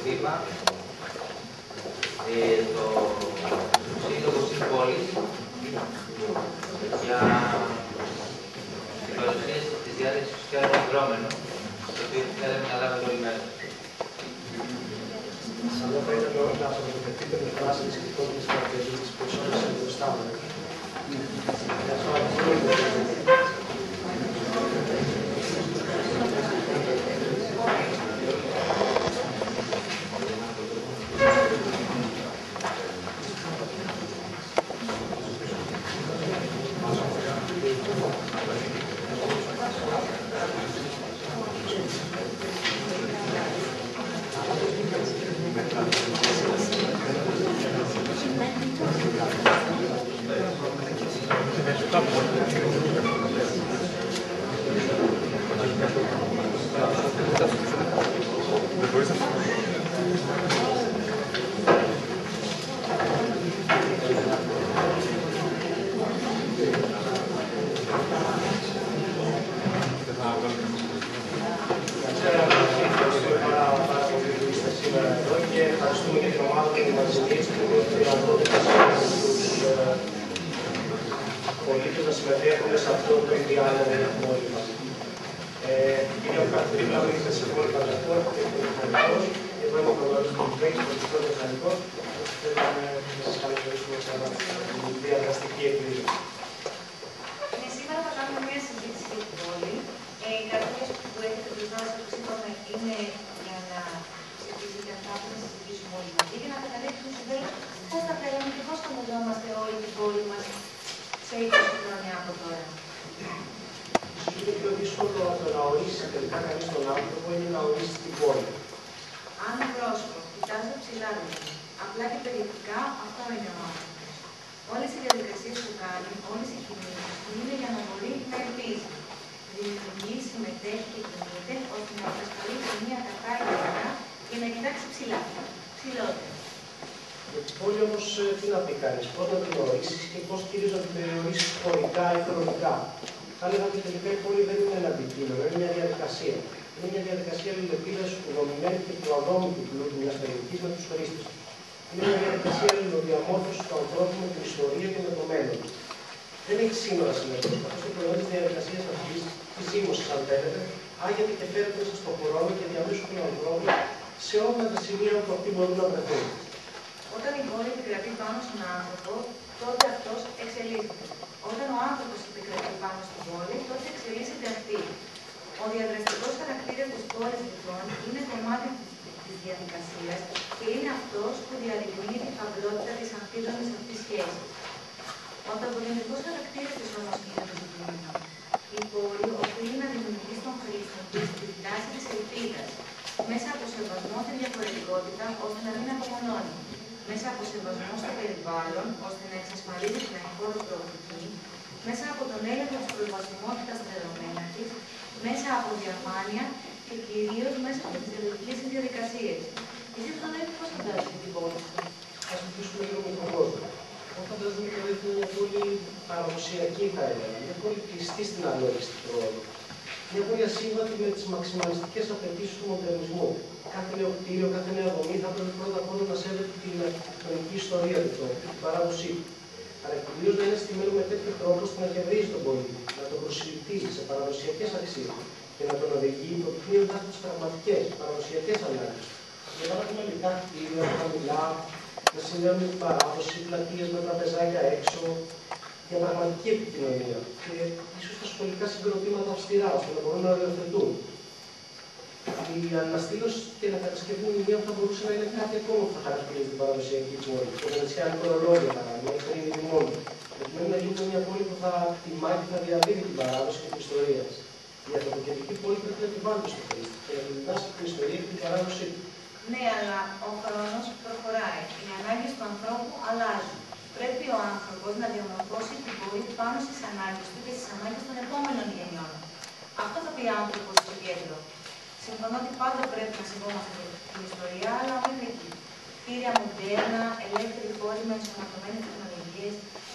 βήμα, το Σύλλογο Συμπόλης για την παρουσίαση της διάθεσης του σχέδιου αντιδρόμενου, το οποίο θέλαμε να λάβετε όλοι μέρος. Καλό θα ήταν να αποδεχτείτε με φράσεις και τόπιες χαρακτηριστικές που ισόρεσαν μπροστά μου.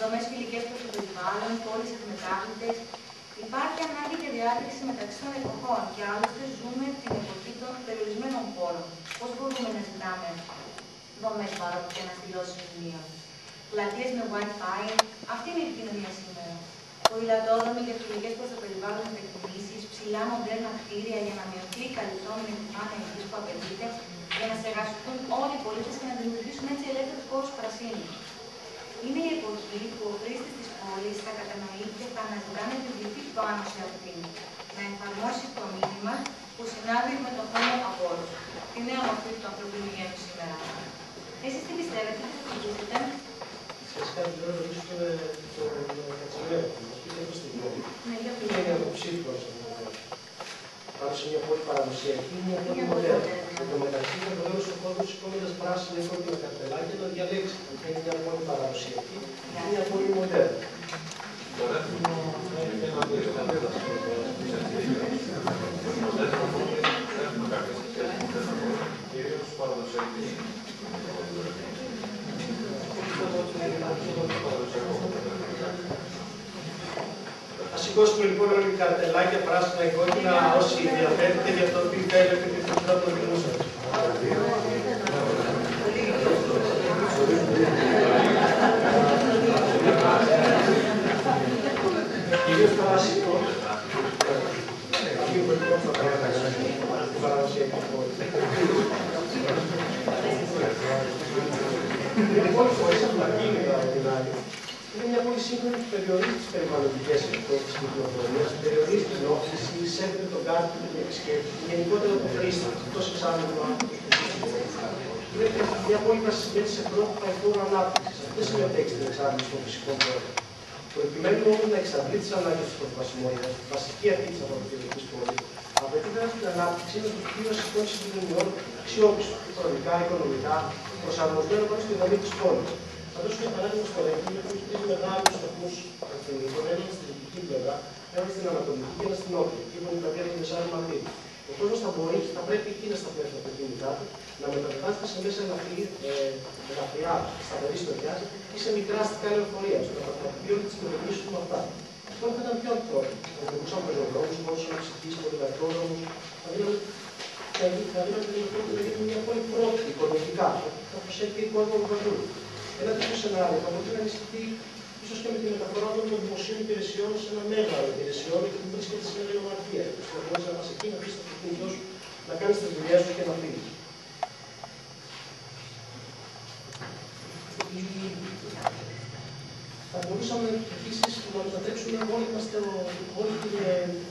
δομές φιλικές προς το περιβάλλον, πόλεις εκμετάλλευτες, Υπάρχει ανάγκη για διάκριση μεταξύ των εποχών και άλλωστε ζούμε την εποχή των περιορισμένων πόρων. Πώς μπορούμε να ζητάμε δομές μπαρόκου και αναστηλώσεις μνημείων, πλατείες με Wi-Fi, αυτή είναι η επικοινωνία σήμερα. Ποδηλατόδρομοι για φιλικές προς το περιβάλλον μετακινήσεις, ψηλά μοντέρνα κτίρια για να μειωθεί η καλυπτόμενη επιφάνεια γης που απαιτείται, για να στεγαστούν όλοι οι πολίτες και να δημιουργήσουν έτσι ελεύθερους χώρους πρασίνου. Είναι η εποχή που ο χρήστης της πόλης θα κατανοεί και θα αναζητά να επιβληθεί πάνω σε αυτήν, να εφαρμόσει το μήνυμα που συνάδει με το χώρο από όλους, τη νέα μορφή του ανθρωπίνου γένους σήμερα. Εσείς τι πιστεύετε, τι θα ψηφίσετε? Φυσικά δεν θέλω να ρωτήσουμε τον Κατσιμέρο. Μας πείτε πώς την πόλη. Ναι, τι είναι αποψήφιο πάνω σε μια πόλη παραδοσιακή ή μια πόλη μοντέρνα. Εν τω μεταξύ, θα μπορούσε ο κόσμος σηκώνοντας πράσινα ή κόκκινα καρτελάκια να διαλέξει αν είναι μια πόλη παραδοσιακή ή μια πόλη μοντέρνα. Ας σηκώσουμε λοιπόν όλοι καρτελάκια, πράσινα ή κόκκινα, όσοι διαθέτετε για το τι θέλετε και το πρώτο δικό σας. Κυρίως πράσινο, λίγο λοιπόν θα πρέπει να παραδοσιακή πόλη. Είναι πόλη χωρίς αυτοκίνητα την άλλη. Είναι μια πολύ σύγχρονη που περιορίζει τις περιβαλλοντικές επιπτώσεις της κυκλοφορίας, περιορίζει την όφηση, σέβεται τον κάρτη του επισκέπτη και γενικότερα τον χρήστη, εκτός εξάλλου του άνθρωπου του χρήστη. Είναι μια πόλη βασισμένη σε πρώτο παγκόσμιο ανάπτυξη. Αυτό δεν σημαίνει ότι έχει την εξάρτηση των φυσικών πόρων. Προκειμένου όμως να εξαντλεί τις ανάγκες της προσβασιμότητας, βασική αρχή της αποδοτηρικής πόλης, απαιτεί την ανάπτυξη με τους πλήρως σηκών συγκοινωνιών αξιόπιστων, χρονικά, οικονομικά, προσαρμοσμένων πάνω στη δομή της πόλης. Θα δώσω για παράδειγμα στο Ρέγγι, που έχει τρεις μεγάλους σταθμούς αυτοκινήτων, έναν στη δυτική πλευρά, έναν στην ανατολική και έναν στην νότια, εκεί που είναι η πλατεία του Μεσάρου Μαρτίνου. Ο κόσμος θα πρέπει εκεί να σταθμεύσει τα αυτοκίνητά του, να μεταφράζεται σε μέσα ελαφριά, σταθερή στοχιά ή σε μικρά αστικά λεωφορεία, ώστε να πραγματοποιεί όλη τη συμμετοχή του με αυτά. Αυτό θα ήταν πιο ανθρώπινο. Θα δημιουργούσαν πεζοδρόμους, χώρους αναψυχής, ποδηλατόδρομους, θα δίναμε τη δυνατότητα να γίνει μια πόλη πρώτη, οικονομικά, θα προσέχει κόσμο του παντού. Ένα τέτοιο σενάριο θα μπορούσε να ενισχυθεί ίσως και με τη μεταφορά των δημοσίων υπηρεσιών σε ένα μέγαρο υπηρεσιών που βρίσκεται σε μια λεωμαρχία. Θα μπορούσε να πας εκεί, να βρεις το αυτοκίνητό σου, να κάνεις τις δουλειές σου και να φύγεις. Θα μπορούσαμε επίσης να μετατρέψουμε όλο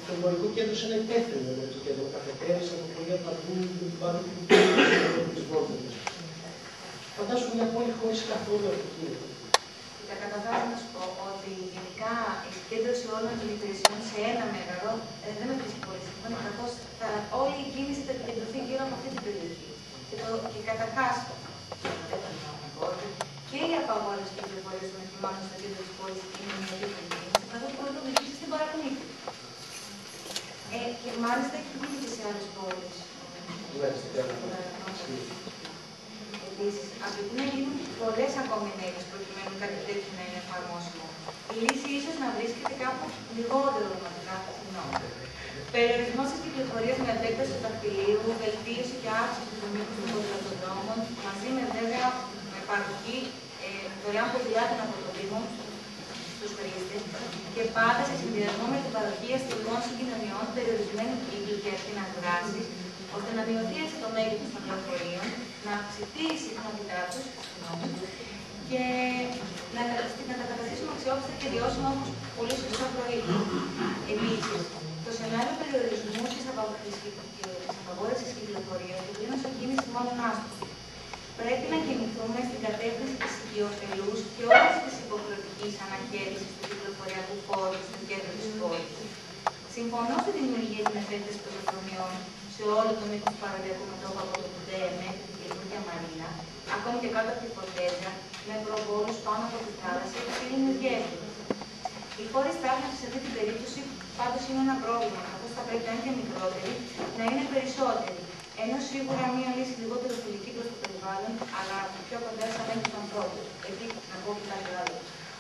το εμπορικό κέντρο σε ένα υπεύθυνο εμπορικό κέντρο, με καφετέρειες, αυτοκολλία, παντού, πάνω τις βόλτες. Φαντάζομαι μια πόλη χωρίς καθόλου αυτοκίνητο. Καταρχάς να σου πω ότι γενικά η συγκέντρωση όλων των υπηρεσιών σε ένα μέγαρο δεν με βρίσκει πολύ σύμφωνη, καθώς όλη η κίνηση θα επικεντρωθεί γύρω από αυτή την περιοχή. Και καταρχάς, και η απαγόρευση κυκλοφορίας των οχημάτων στο κέντρο της πόλης είναι μια επίπεδη κίνηση, καθώς μπορεί να οδηγήσει στην παραπονήτη. Και μάλιστα έχει γίνει και σε άλλες πόλεις. Επίσης, απαιτεί να γίνουν πολλές ακόμη ενέργειες προκειμένου κάτι τέτοιο να είναι εφαρμόσιμο. Η λύση ίσως να βρίσκεται κάπου λιγότερο ρηματικά. Περιορισμός της κυκλοφορίας με επέκταση του δακτυλίου, βελτίωση και αύξηση του μήκους των ποδηλατοδρόμων, μαζί με βέβαια με παροχή δωρεάν ποδηλάτων από το Δήμο στους χρήστες και πάντα σε συνδυασμό με την παροχή αστικών συγκοινωνιών περιορισμένου κύκλου και ευθύνας δράσης, ώστε να μειωθεί έτσι το μέγεθος των λεωφορείων, να αυξηθεί η συχνότητά τους και να καταστήσουμε αξιόπιστα και βιώσιμα όπως πολύ σωστά προείπα. Επίσης, το σενάριο περιορισμού της απαγόρευσης κυκλοφορίας του δίνει ως κίνηση μόνο άστοχη. Πρέπει να κινηθούμε στην κατεύθυνση της οικειοθελούς και όλης της υποχρεωτικής αναχώρησης του κυκλοφοριακού χώρου στο κέντρο της πόλης. Συμφωνώ στη δημιουργία και την επέκταση πεζοδρομιών σε όλο το μήκος του παραλιακού μετώπου από το Κουντέ μέχρι την καινούργια Μαρίνα, ακόμη και κάτω από τη Φορτέζα, με προβόλους πάνω από τη θάλασσα και ξύλινες γέφυρες. Η χώρη στάθμευση σε αυτή την περίπτωση πάντως είναι ένα πρόβλημα, καθώς θα πρέπει αν και μικρότεροι να είναι περισσότεροι. Ενώ σίγουρα μία λύση λιγότερο φιλική προς το περιβάλλον, αλλά πιο κοντά στα μέλη του ανθρώπου. Εκεί να πω και κάτι άλλο.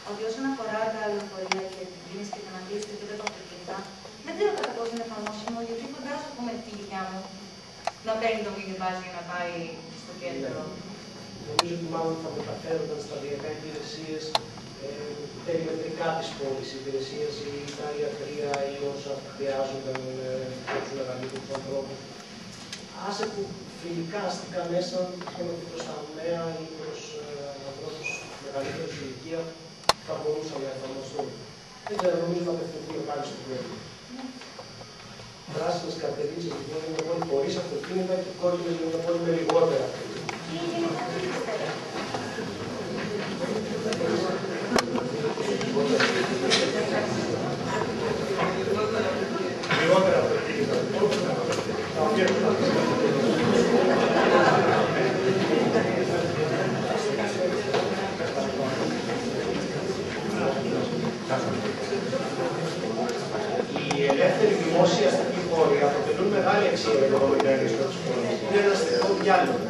ότι όσον αφορά τα λεωφορεία και την κίνηση και την ανακλήση του επίπεδου αυτοκίνητα, δεν ξέρω κατά πόσο είναι εφαρμόσιμο, γιατί φαντάζομαι πούμε τη γυνιά μου να παίρνει το minibus για να πάει στο κέντρο. Νομίζω ότι μάλλον θα μεταφέρονταν σταδιακά υπηρεσίες περιμετρικά της πόλης, υπηρεσίες ή τα ιατρία ή όσα χρειάζονταν τους μεγαλύτερους ανθρώπους. Άσε που φιλικά αστικά μέσα προς τα νέα ή προς ανθρώπους μεγαλύτερους ηλικία θα μπορούσαν να εφαρμοστούν. Δεν ξέρω, νομίζω να απευθυνθεί ο Κάλλης του Βέλου. Πράσινες καρτερίτσες λοιπόν είναι μια πόλη χωρίς αυτοκίνητα και κόκκινες είναι μια πόλη με λιγότερα αυτοκίνητα. Λιγότερα αυτοκίνητα. Τα οποία οι ελεύθεροι δημόσιοι αστικοί χώροι αποτελούν μεγάλη αξία για το οικονομικό της πόλης. Είναι ένα αστικό διάλογο.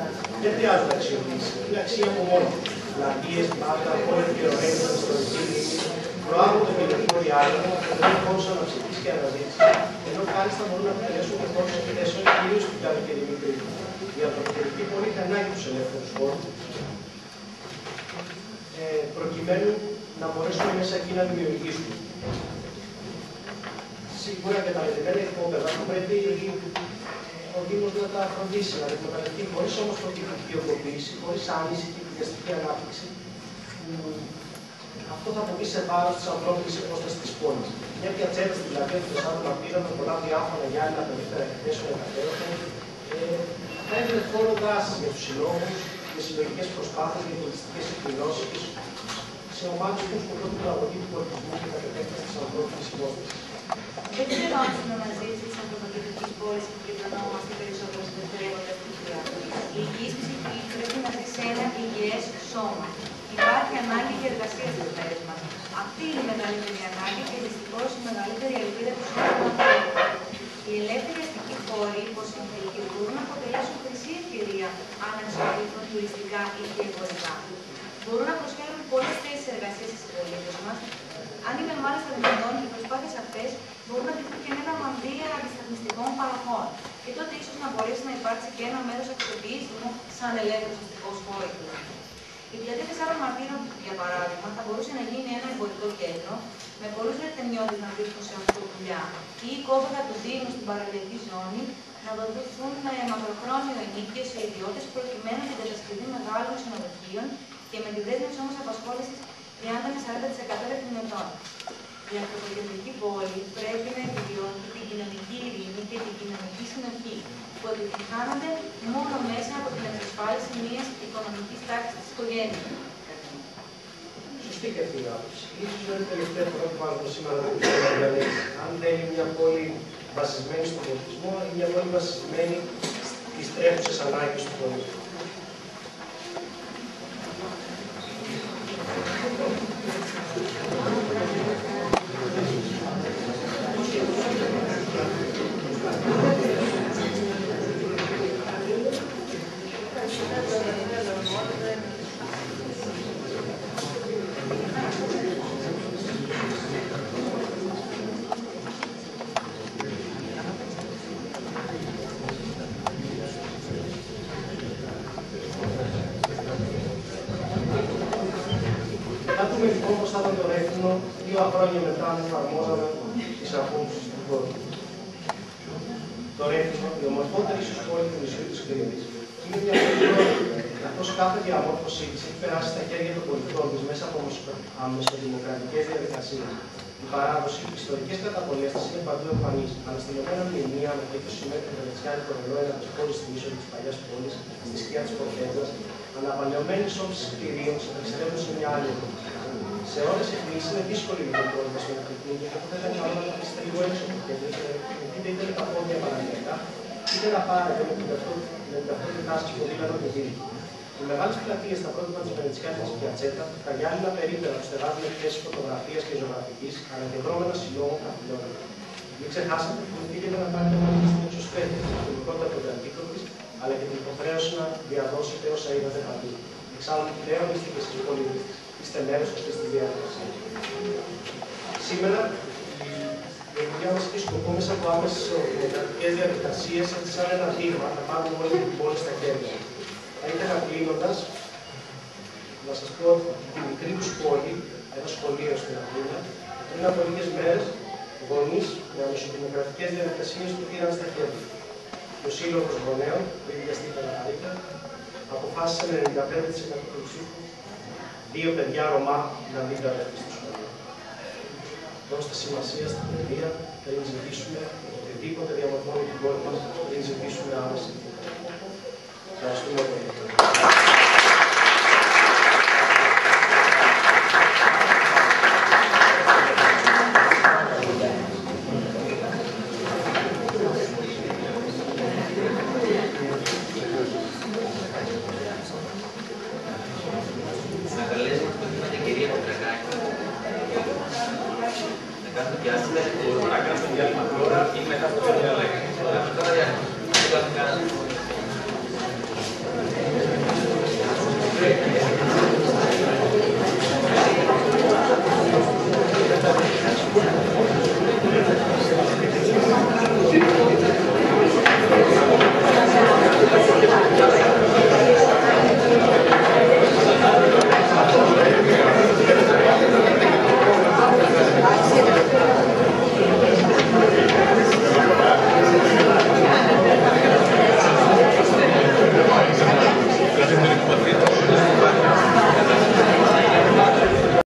Δεν χρειάζεται αξιοποίηση. Είναι αξία από μόνο. Πλατείες, μπάρκα, πόλη και ωραία ιστορική λύση προάγονται με λεπτό διάλογο, αποτελούν χώρους αναψυχής και αναζήτησης, ενώ κάλλιστα μπορούν να αποτελέσουν και χώρους εκθέσεων κυρίως στην καλοκαιρινή μικρή. Η ανθρωποκαιρική πόλη έχει ανάγκη τους ελεύθερους χώρους, προκειμένου να μπορέσουμε μέσα εκεί να δημιουργήσουμε. Σίγουρα και τα μεθυμένα υπόπεδα θα πρέπει ο Δήμος να τα φροντίσει, να εκμεταλλευτεί χωρίς όμως τοπικοποιοποίηση, χωρίς άνηση και εκβιαστική ανάπτυξη. Αυτό θα αποβεί σε βάρος της ανθρώπινης υπόστασης της πόλης. Μια πιατσέτα στην πλατεία του Τεσσάρου Μαρτύρων με πολλά διάφορα γυάλινα περίπτερα εκθέσεων εκατέρωθεν θα έδινε χώρο δράσης για τους συλλόγους, για συλλογικές προσπάθειες, για πολιτιστικές εκδηλώσεις, σε ομάδες που σκοπό την παραγωγή του πολιτισμού και την επέκταση της ανθρώπινης υπόστασης. Δεν ξέρω αν στην αναζήτηση της ανθρωποκεντρικής πόλης επικεντρωνόμαστε περισσότερο στην δευτερεύοντα στοιχεία. Η υγιής ψυχή πρέπει να ζει σε ένα υγιές σώμα. Υπάρχει ανάγκη για εργασία στις μέρες μας. Αυτή είναι η μεγαλύτερη ανάγκη και δυστυχώς η μεγαλύτερη ελπίδα του σύγχρονου ανθρώπου. Οι ελεύθεροι αστικοί χώροι, όπως οι Αθηνικοί, μπορούν να αποτελέσουν χρυσή ευκαιρία αν αξιοποιηθούν τουριστικά ή και εμπορικά. Μπορούν να προσφέρουν πολλές θέσεις εργασίας στις συμπολίτες μας. Αν είναι μάλιστα δυνατόν, οι προσπάθειες αυτές μπορούν να δειχθούν και με ένα μανδύα αντισταθμιστικών παροχών. Και τότε ίσως να μπορέσει να υπάρξει και ένα μέρος αξιοποιήσιμο σαν ελεύθερος αστικός χώρος. Η πλατεία Τεσσάρων Μαρτύρων, για παράδειγμα, θα μπορούσε να γίνει ένα εμπορικό κέντρο με πολλούς ρετενιώδεις να βρίσκουν σε αυτό δουλειά. Ή η κόβατα του Δήμου στην παραλιακή ζώνη να δοθούν μακροχρόνιο ενίκιο σε ιδιώτες προκειμένου την κατασκευή μεγάλων ξενοδοχείων και με τη δέσμευση όμως απασχόλησης 30 με 40% ερευνητών. Η ανθρωποκεντρική πόλη πρέπει να επιβιώνει την κοινωνική ειρήνη και την κοινωνική συνοχή, που επιτυγχάνονται μόνο μέσα από την εξασφάλιση μιας οικονομικής τάξης της οικογένειας. Σωστή και αυτή η άποψη. Ίσως είναι η τελευταία φορά που μάλλον σήμερα να πούμε αν δεν είναι μια πόλη βασισμένη στον πολιτισμό ή μια πόλη βασισμένη στις τρέχουσες ανάγκες του πολίτη. Όπως θα ήταν το Ρέθινο, 2 χρόνια μετά εφαρμόζαμε τις απόψεις του κόσμου. Το Ρέθινο, η ομορφότερη ίσως πόλη του νησιού της Κρήτης, είναι μια πόλη καθώς κάθε διαμόρφωσή της έχει περάσει στα χέρια των πολιτών της μέσα από αμεσοδημοκρατικές διαδικασίες. Η παράδοση, οι ιστορικές καταπολές της είναι παντού εμφανείς. Αναστηλωμένα μνημεία με 20 μέτρα βενετσιάνικο νερό ένα από τις πόλεις στην είσοδο της παλιάς πόλης, στη σκιά της Πορτέντας, αναπαλαιωμένες όψεις κτηρίων εξελέγουν σε μια άλλη εποχή. Σε ώρες εκκλήσεις είναι δύσκολη η πόλη να συμμετέχουν και αυτό θα ήταν καλό να αφήσετε λίγο έξω από το κέντρο, είτε ήταν τα πόδια παραδείγματα, είτε να πάρετε με την ταυτότητά σας ποδήλατο και δίρυκο. Οι μεγάλες πλατείες στα πρότυπα της βενετσιάνικης πιατσέτα, τα γυάλινα περίπτερα που στεγάζουν εκθέσεις φωτογραφίας και ζωγραφικής, ανακεντρώμενα συλλόγων καθηλώνων. Μην ξεχάσετε που οφείλετε να πάρετε μαζί στην εξωσπέδη, την υπηκότητα από την αντίκροπη, αλλά και την υποχρέωση να διαδώσετε όσα είδατε παντού. Εξάλλου, πλέον είστε και εσείς πολίτες. είστε μέρος αυτής της διαδικασίας. Σήμερα, η δουλειά μας έχει σκοπό μέσα από άμεσες δημοκρατικές διαδικασίες, έτσι σαν ένα βήμα, να πάρουμε όλη την πόλη στα χέρια. Θα ήθελα κλείνοντας να σας πω ότι τη μικρή του πόλη, ένα σχολείο στην Αθήνα, πριν από λίγες μέρες, γονείς με αμεσοδημοκρατικές διαδικασίες του πήραν στα χέρια. Ο Σύλλογος Γονέων, που έχει βιαστεί νωρίτερα, αποφάσισε με 95% του ψήφου 2 παιδιά Ρωμά να μην κατέβει στο σχολείο. Δώστε σημασία στην παιδεία πριν ζητήσουμε οτιδήποτε διαμορφώνει την πόλη μας, πριν ζητήσουμε άμεση. Ευχαριστούμε πολύ. Gracias.